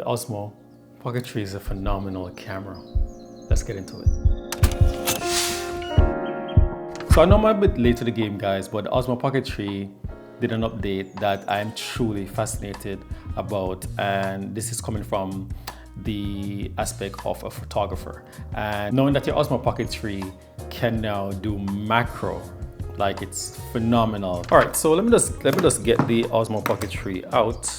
The Osmo Pocket 3 is a phenomenal camera. Let's get into it. So I know I'm a bit late to the game, guys, but the Osmo Pocket 3 did an update that I'm truly fascinated about, and this is coming from the aspect of a photographer. And knowing that your Osmo Pocket 3 can now do macro, like, it's phenomenal. All right, so let me just get the Osmo Pocket 3 out.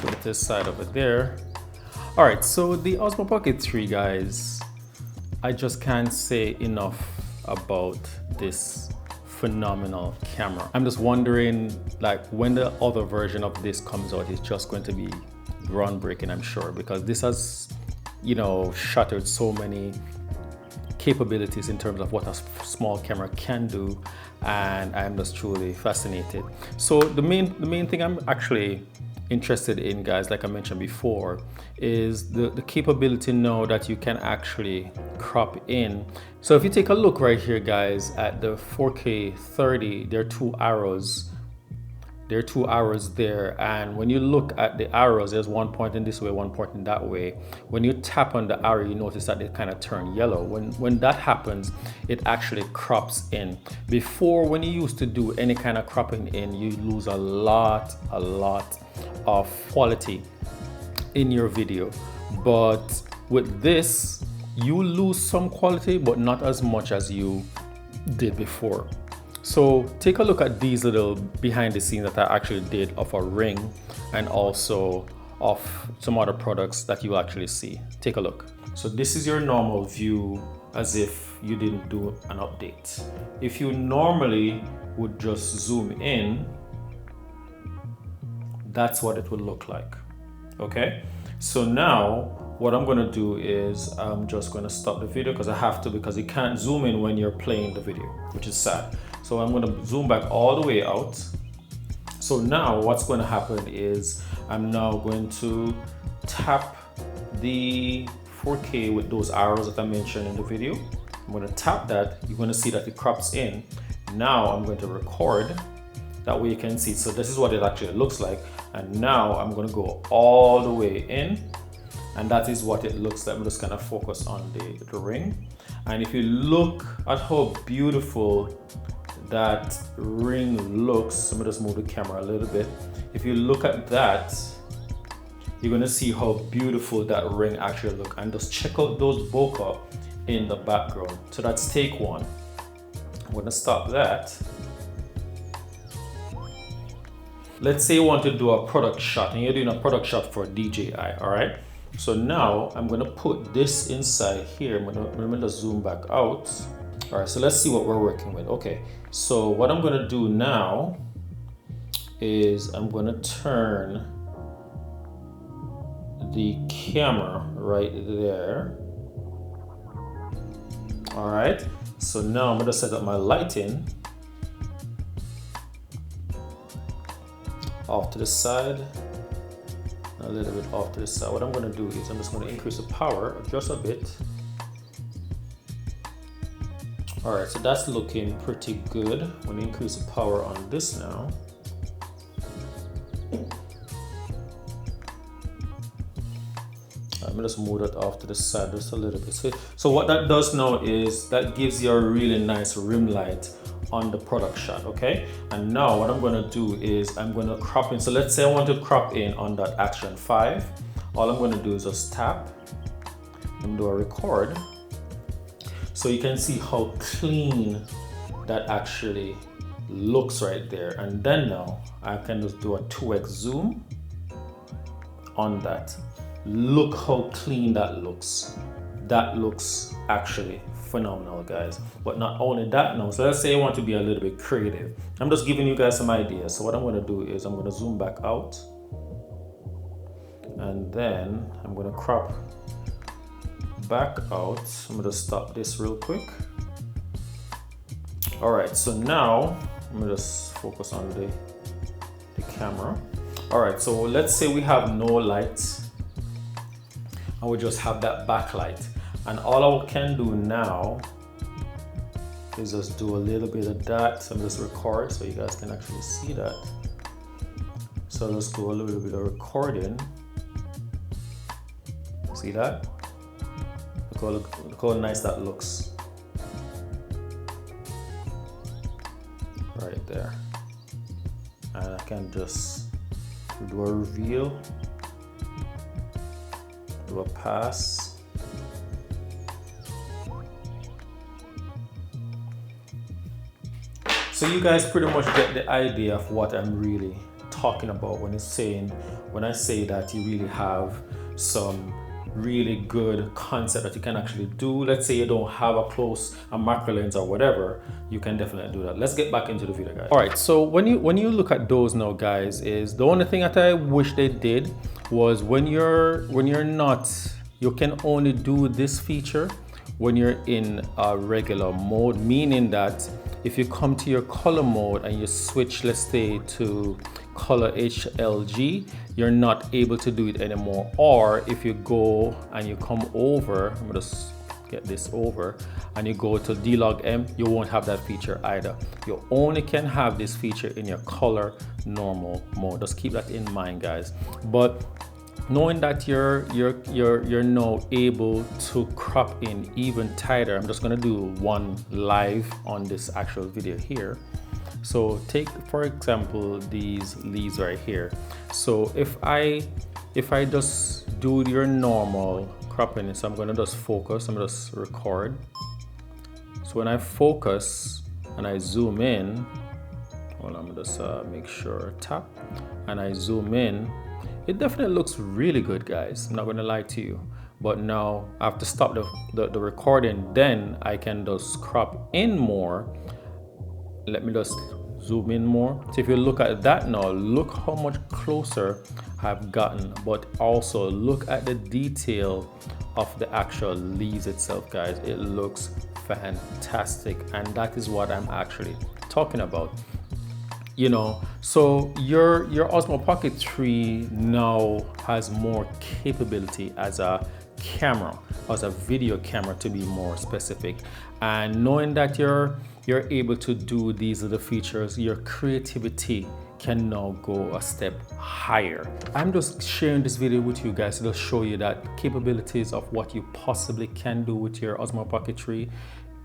Put it this side over there. All right, so the Osmo Pocket 3, guys, I just can't say enough about this phenomenal camera. I'm just wondering, like, when the other version of this comes out, it's just going to be groundbreaking, I'm sure, because this has, you know, shattered so many capabilities in terms of what a small camera can do, and I'm just truly fascinated. So the main thing I'm actually interested in, guys, like I mentioned before, is the capability now that you can actually crop in. So if you take a look right here, guys, at the 4K 30, there are two arrows. There are two arrows there, and when you look at the arrows, there's one pointing this way, one pointing that way. When you tap on the arrow, you notice that they kind of turn yellow. When that happens, it actually crops in. Before, when you used to do any kind of cropping in, you lose a lot of quality in your video. But with this, you lose some quality, but not as much as you did before. So take a look at these little behind the scenes that I actually did of a ring, and also of some other products that you actually see. Take a look. So this is your normal view, as if you didn't do an update. If you normally would just zoom in, that's what it would look like. Okay, so now what I'm going to do is I'm just going to stop the video, because I have to, because you can't zoom in when you're playing the video, which is sad. So I'm going to zoom back all the way out. So now what's going to happen is I'm now going to tap the 4K with those arrows that I mentioned in the video. I'm going to tap that. You're going to see that it crops in. Now I'm going to record. That way you can see. So this is what it actually looks like. And now I'm going to go all the way in. And that is what it looks like. I'm just going to focus on the ring. And if you look at how beautiful that ring looks, let me just move the camera a little bit. If you look at that, you're going to see how beautiful that ring actually looks. And just check out those bokeh in the background. So that's take one. I'm going to stop that. Let's say you want to do a product shot, and you're doing a product shot for DJI, all right? So now I'm going to put this inside here. I'm going to zoom back out. All right, so let's see what we're working with. Okay, so what I'm going to do now is I'm going to turn the camera right there. All right, so now I'm going to set up my lighting off to the side, a little bit off to the side. What I'm going to do is I'm just going to increase the power just a bit. All right, so that's looking pretty good. I'm going to increase the power on this now. I'm going to just move that off to the side just a little bit. So what that does now is that gives you a really nice rim light on the product shot, okay? And now what I'm going to do is I'm going to crop in. So let's say I want to crop in on that action 5. All I'm going to do is just tap and do a record. So you can see how clean that actually looks right there. And then now I can just do a 2x zoom on that. Look how clean that looks. That looks actually phenomenal, guys. But not only that now, so let's say I want to be a little bit creative. I'm just giving you guys some ideas. So what I'm going to do is I'm going to zoom back out, and then I'm going to crop back out. I'm going to stop this real quick. All right, so now I'm going to just focus on the camera. All right, so let's say we have no lights and we just have that backlight. And all I can do now is just do a little bit of that. So I'm just record so you guys can actually see that. So let's do a little bit of recording. See that? Look how nice that looks. Right there. And I can just do a reveal, do a pass. So you guys pretty much get the idea of what I'm really talking about when I say that you really have some really good concept that you can actually do. Let's say you don't have a macro lens or whatever, you can definitely do that. Let's get back into the video, guys. All right, so when you look at those now, guys, is the only thing that I wish they did was when you're not, you can only do this feature when you're in a regular mode, meaning that if you come to your color mode and you switch, let's say, to color HLG, you're not able to do it anymore. Or if you go and you come over, I'm gonna just get this over, and you go to D-Log M, you won't have that feature either. You only can have this feature in your color normal mode. Just keep that in mind, guys. But knowing that you're now able to crop in even tighter, I'm just gonna do one live on this actual video here. So take, for example, these leaves right here. So if I just do your normal cropping, so I'm gonna just focus, I'm gonna just record. So when I focus and I zoom in, well, I'm gonna just make sure, tap, and I zoom in, it definitely looks really good, guys. I'm not gonna lie to you. But now I have to stop the recording, then I can just crop in more. Let me just zoom in more. So if you look at that now, look how much closer I've gotten, but also look at the detail of the actual leaves itself, guys. It looks fantastic, and that is what I'm actually talking about. You know, so your Osmo Pocket 3 now has more capability as a camera, as a video camera to be more specific. And knowing that you're able to do these little features, your creativity can now go a step higher. I'm just sharing this video with you guys to show you that capabilities of what you possibly can do with your Osmo Pocket 3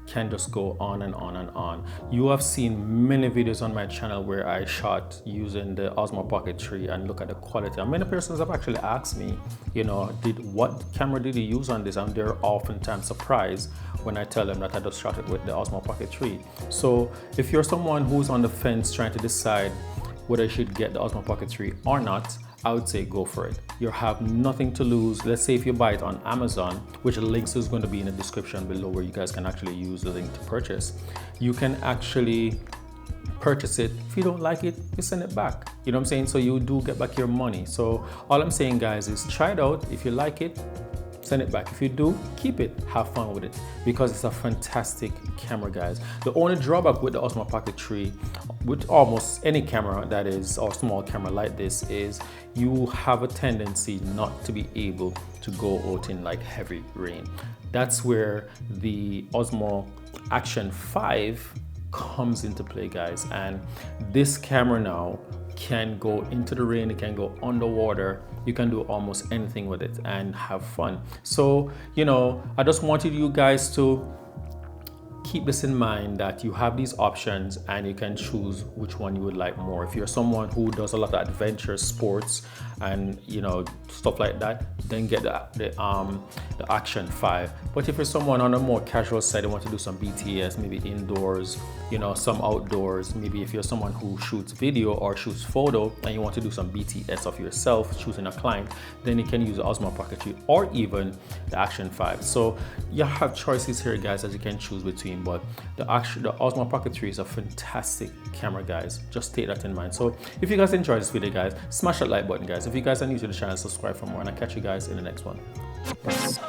can just go on and on and on. You have seen many videos on my channel where I shot using the Osmo Pocket 3 and look at the quality. And many persons have actually asked me, you know, what camera did you use on this? And they're oftentimes surprised when I tell them that I just shot it with the Osmo Pocket 3. So if you're someone who's on the fence trying to decide whether you should get the Osmo Pocket 3 or not, I would say go for it. You have nothing to lose. Let's say if you buy it on Amazon, which the links is going to be in the description below where you guys can actually use the link to purchase. You can actually purchase it. If you don't like it, you send it back. You know what I'm saying? So you do get back your money. So all I'm saying, guys, is try it out. If you like it, send it back. If you do, keep it, have fun with it, because it's a fantastic camera, guys. The only drawback with the Osmo Pocket 3, with almost any camera that is, or small camera like this, is you have a tendency not to be able to go out in like heavy rain. That's where the Osmo Action 5 comes into play, guys. And this camera now can go into the rain, it can go underwater, you can do almost anything with it and have fun. So, you know, I just wanted you guys to keep this in mind, that you have these options and you can choose which one you would like more. If you're someone who does a lot of adventure sports and, you know, stuff like that, then get the Action 5. But if you're someone on a more casual side, you want to do some BTS, maybe indoors, you know, some outdoors, maybe if you're someone who shoots video or shoots photo and you want to do some BTS of yourself, choosing a client, then you can use the Osmo Pocket 3 or even the Action 5. So you have choices here, guys, as you can choose between, but the Osmo Pocket 3 is a fantastic camera, guys. Just take that in mind. So if you guys enjoyed this video, guys, smash that like button, guys. If you guys are new to the channel, subscribe for more, and I'll catch you guys in the next one. Peace.